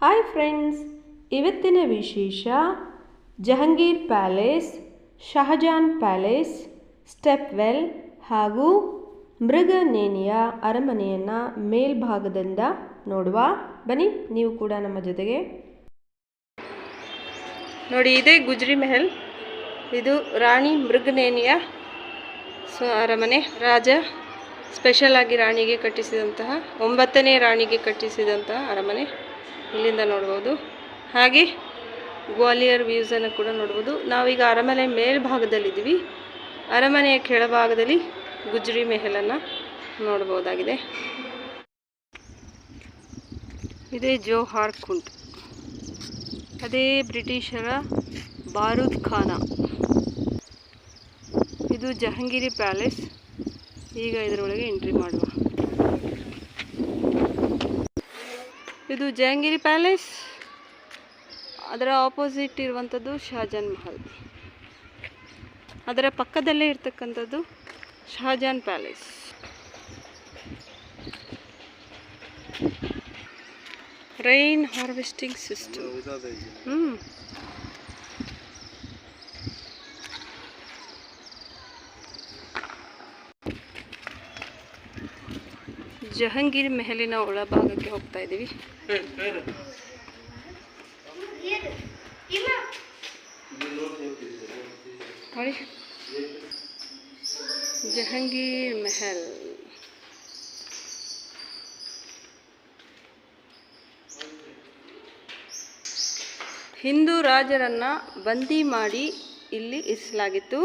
Hi friends, ಇವತ್ತಿನ ವಿಶೇಷ Jahangir palace, Shah Jahan palace, step well ಹಾಗೂ ಮೃಗನೇನಿಯ ಅರಮನೆಯನ್ನು ಮೇಲ್ಭಾಗದಿಂದ ನೋಡುವ. ಬನ್ನಿ, ನೀವು ಕೂಡ ನಮ್ಮ ಜೊತೆಗೆ ನೋಡಿ. ಇದೇ ಗುಜ್ರಿ ಮೆಹಲ್. ಇದು ರಾಣಿ ಮೃಗನೇನಿಯ ಅರಮನೆ. ರಾಜ ಸ್ಪೆಷಲ್ ಆಗಿ ರಾಣಿಗೆ ಕಟ್ಟಿಸಿದಂತಹ 9ನೇ ರಾಣಿಗೆ ಕಟ್ಟಿಸಿದಂತಹ ಅರಮನೆ ಇಲ್ಲಿಂದ ನೋಡ್ಬೋದು. ಹಾಗೆ ಗ್ವಾಲಿಯರ್ ವ್ಯೂಸನ್ನು ಕೂಡ ನೋಡ್ಬೋದು. ನಾವೀಗ ಅರಮನೆ ಮೇಲ್ಭಾಗದಲ್ಲಿದ್ದೀವಿ. ಅರಮನೆಯ ಕೆಳಭಾಗದಲ್ಲಿ ಗುಜ್ರಿ ಮೆಹಲನ್ನು ನೋಡ್ಬೋದಾಗಿದೆ. ಇದೇ ಜೋಹಾರ್ ಕುಂಡ್. ಅದೇ ಬ್ರಿಟಿಷರ ಬಾರೂದ್ ಖಾನ. ಇದು ಜಹಾಂಗೀರಿ ಪ್ಯಾಲೇಸ್. ಈಗ ಇದರೊಳಗೆ ಎಂಟ್ರಿ ಮಾಡುವ. ಇದು ಜಹಾಂಗೀರಿ ಪ್ಯಾಲೇಸ್. ಅದರ ಆಪೋಸಿಟ್ ಇರುವಂಥದ್ದು ಶಹಜಾನ್ ಮಹಲ್. ಅದರ ಪಕ್ಕದಲ್ಲೇ ಇರ್ತಕ್ಕಂಥದ್ದು Shahjahan palace. Rain harvesting system. Jahangir ಮೆಹಲಿನ ಒಳಭಾಗಕ್ಕೆ ಹೋಗ್ತಾ ಇದ್ದೀವಿ. ನೋಡಿ, ಜಹಾಂಗೀರ್ ಮೆಹಲ್. ಹಿಂದೂ ರಾಜರನ್ನು ಬಂದಿ ಮಾಡಿ ಇಲ್ಲಿ ಇರಿಸಲಾಗಿತ್ತು.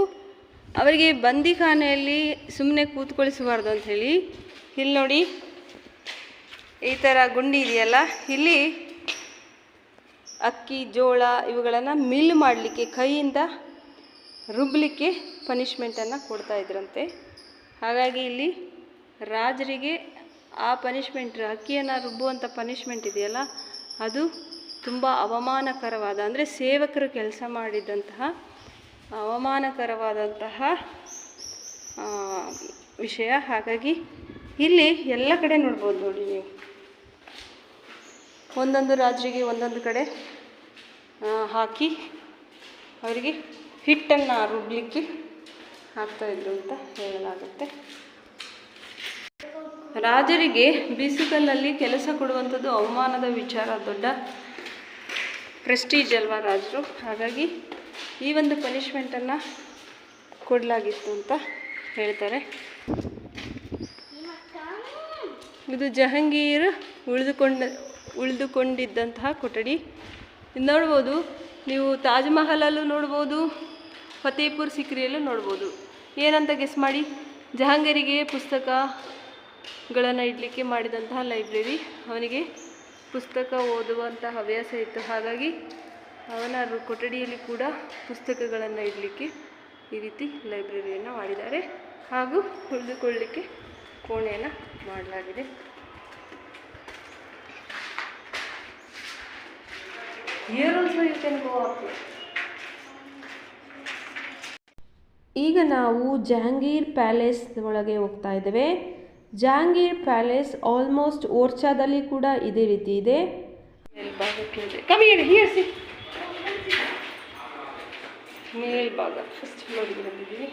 ಅವರಿಗೆ ಬಂದಿಖಾನೆಯಲ್ಲಿ ಸುಮ್ಮನೆ ಕೂತ್ಕೊಳಿಸಬಾರ್ದು ಅಂತ ಹೇಳಿ ಇಲ್ಲಿ ನೋಡಿ, ಈ ಥರ ಗುಂಡಿ ಇದೆಯಲ್ಲ, ಇಲ್ಲಿ ಅಕ್ಕಿ, ಜೋಳ ಇವುಗಳನ್ನು ಮಿಲ್ ಮಾಡಲಿಕ್ಕೆ, ಕೈಯಿಂದ ರುಬ್ಬಲಿಕ್ಕೆ ಪನಿಷ್ಮೆಂಟನ್ನು ಕೊಡ್ತಾ ಇದ್ರಂತೆ. ಹಾಗಾಗಿ ಇಲ್ಲಿ ರಾಜರಿಗೆ ಆ ಪನಿಷ್ಮೆಂಟ್, ಅಕ್ಕಿಯನ್ನು ರುಬ್ಬುವಂಥ ಪನಿಷ್ಮೆಂಟ್ ಇದೆಯಲ್ಲ, ಅದು ತುಂಬ ಅವಮಾನಕರವಾದ, ಅಂದರೆ ಸೇವಕರು ಕೆಲಸ ಮಾಡಿದಂತಹ ಅವಮಾನಕರವಾದಂತಹ ವಿಷಯ. ಹಾಗಾಗಿ ಇಲ್ಲಿ ಎಲ್ಲ ಕಡೆ ನೋಡ್ಬೋದು ನೋಡಿ ನೀವು. ಒಂದೊಂದು ರಾಜರಿಗೆ ಒಂದೊಂದು ಕಡೆ ಹಾಕಿ ಅವರಿಗೆ ಹಿಟ್ಟನ್ನು ರುಬ್ಬಲಿಕ್ಕೆ ಹಾಕ್ತಾಯಿದ್ರು ಅಂತ ಹೇಳಲಾಗುತ್ತೆ. ರಾಜರಿಗೆ ಬೀಸುಕಲ್ಲಲ್ಲಿ ಕೆಲಸ ಕೊಡುವಂಥದ್ದು ಅವಮಾನದ ವಿಚಾರ, ದೊಡ್ಡ ಪ್ರೆಸ್ಟೀಜ್ ಅಲ್ವಾ ರಾಜರು. ಹಾಗಾಗಿ ಈ ಒಂದು ಪನಿಷ್ಮೆಂಟನ್ನು ಕೊಡಲಾಗಿತ್ತು ಅಂತ ಹೇಳ್ತಾರೆ. ಇದು ಜಹಾಂಗೀರ್ ಉಳಿದುಕೊಂಡಿದ್ದಂತಹ ಕೊಠಡಿ. ಇದು ನೋಡ್ಬೋದು ನೀವು. ತಾಜ್ ಮಹಲಲ್ಲೂ ನೋಡ್ಬೋದು, ಫತೇಪುರ್ ಸಿಕ್ರಿಯಲ್ಲೂ ನೋಡ್ಬೋದು. ಏನಂತ ಗೆಸ್ ಮಾಡಿ? ಜಹಾಂಗೀರಿಗೆ ಪುಸ್ತಕಗಳನ್ನು ಇಡಲಿಕ್ಕೆ ಮಾಡಿದಂತಹ ಲೈಬ್ರರಿ. ಅವನಿಗೆ ಪುಸ್ತಕ ಓದುವಂಥ ಹವ್ಯಾಸ ಇತ್ತು. ಹಾಗಾಗಿ ಅವನ ಕೊಠಡಿಯಲ್ಲಿ ಕೂಡ ಪುಸ್ತಕಗಳನ್ನು ಇಡಲಿಕ್ಕೆ ಈ ರೀತಿ ಲೈಬ್ರರಿಯನ್ನು ಮಾಡಿದ್ದಾರೆ. ಹಾಗೂ ಉಳಿದುಕೊಳ್ಳಲಿಕ್ಕೆ ಕೋಣೆಯನ್ನು ಮಾಡಲಾಗಿದೆ. ಈಗ ನಾವು ಜಹಾಂಗೀರ್ ಪ್ಯಾಲೇಸ್ ಒಳಗೆ ಹೋಗ್ತಾ ಇದ್ದೇವೆ. ಜಹಾಂಗೀರ್ ಪ್ಯಾಲೇಸ್ ಆಲ್ಮೋಸ್ಟ್ ಓರ್ಚಾದಲ್ಲಿ ಕೂಡ ಇದೇ ರೀತಿ ಇದೆ. ಮೇಲ್ಭಾಗ ಫಸ್ಟ್ ಫ್ಲೋರಿಗೆ ಬಂದಿದ್ದೀವಿ.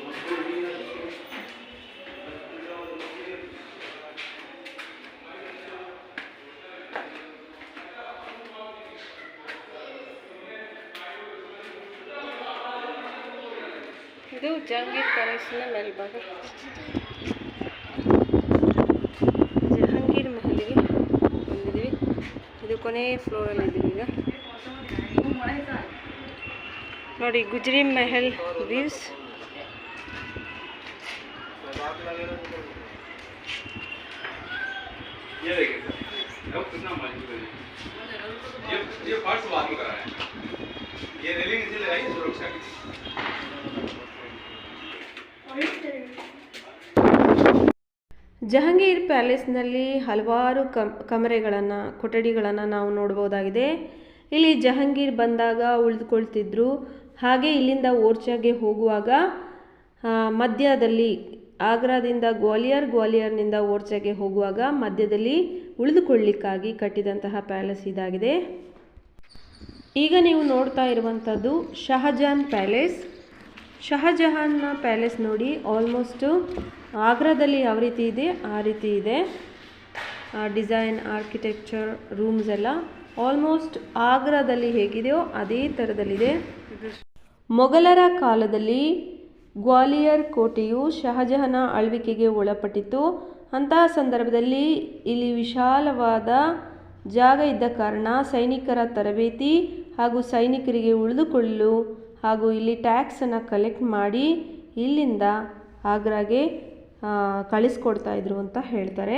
ಇದು ಜಹಾಂಗೀರ್ ಪ್ಯಾಲೇಸ್ನ ಮೇಲ್ಭಾಗ. ಜಹಾಂಗೀರ್ ಮಹಲಿಗೆ ಬಂದಿದ್ದೀವಿ. ಇದು ಕೊನೆಯ ಫ್ಲೋರಲ್ಲಿ ಇದ್ದೀವಿ ಈಗ. ನೋಡಿ, ಗುಜ್ರಿ ಮೆಹಲ್ ವ್ಯೂಸ್. ಜಹಾಂಗೀರ್ ಪ್ಯಾಲೇಸ್ನಲ್ಲಿ ಹಲವಾರು ಕಮರೆಗಳನ್ನು, ಕೊಠಡಿಗಳನ್ನು ನಾವು ನೋಡ್ಬೋದಾಗಿದೆ. ಇಲ್ಲಿ ಜಹಾಂಗೀರ್ ಬಂದಾಗ ಉಳಿದುಕೊಳ್ತಿದ್ರು. ಹಾಗೆ ಇಲ್ಲಿಂದ ಓರ್ಚಾಗೆ ಹೋಗುವಾಗ ಮಧ್ಯದಲ್ಲಿ ಆಗ್ರಾದಿಂದ ಗ್ವಾಲಿಯರ್ನಿಂದ ಓರ್ಚಾಗೆ ಹೋಗುವಾಗ ಮಧ್ಯದಲ್ಲಿ ಉಳಿದುಕೊಳ್ಳಿಕ್ಕಾಗಿ ಕಟ್ಟಿದಂತಹ ಪ್ಯಾಲೇಸ್ ಇದಾಗಿದೆ. ಈಗ ನೀವು ನೋಡ್ತಾ ಇರುವಂಥದ್ದು ಶಹಜಹಾನ್ ಪ್ಯಾಲೇಸ್. ಶಹಜಹಾನ್ನ ಪ್ಯಾಲೇಸ್ ನೋಡಿ, ಆಲ್ಮೋಸ್ಟು ಆಗ್ರಾದಲ್ಲಿ ಯಾವ ರೀತಿ ಇದೆ ಆ ರೀತಿ ಇದೆ. ಡಿಸೈನ್, ಆರ್ಕಿಟೆಕ್ಚರ್, ರೂಮ್ಸ್ ಎಲ್ಲ ಆಲ್ಮೋಸ್ಟ್ ಆಗ್ರಾದಲ್ಲಿ ಹೇಗಿದೆಯೋ ಅದೇ ಥರದಲ್ಲಿದೆ. ಮೊಘಲರ ಕಾಲದಲ್ಲಿ ಗ್ವಾಲಿಯರ್ ಕೋಟೆಯು ಶಹಜಹಾನ ಆಳ್ವಿಕೆಗೆ ಒಳಪಟ್ಟಿತ್ತು. ಅಂತಹ ಸಂದರ್ಭದಲ್ಲಿ ಇಲ್ಲಿ ವಿಶಾಲವಾದ ಜಾಗ ಇದ್ದ ಕಾರಣ ಸೈನಿಕರ ತರಬೇತಿ ಹಾಗೂ ಸೈನಿಕರಿಗೆ ಉಳಿದುಕೊಳ್ಳಲು ಹಾಗೂ ಇಲ್ಲಿ ಟ್ಯಾಕ್ಸನ್ನು ಕಲೆಕ್ಟ್ ಮಾಡಿ ಇಲ್ಲಿಂದ ಆಗ್ರಾಗೆ ಕಳಿಸ್ಕೊಡ್ತಾ ಇದ್ರು ಅಂತ ಹೇಳ್ತಾರೆ.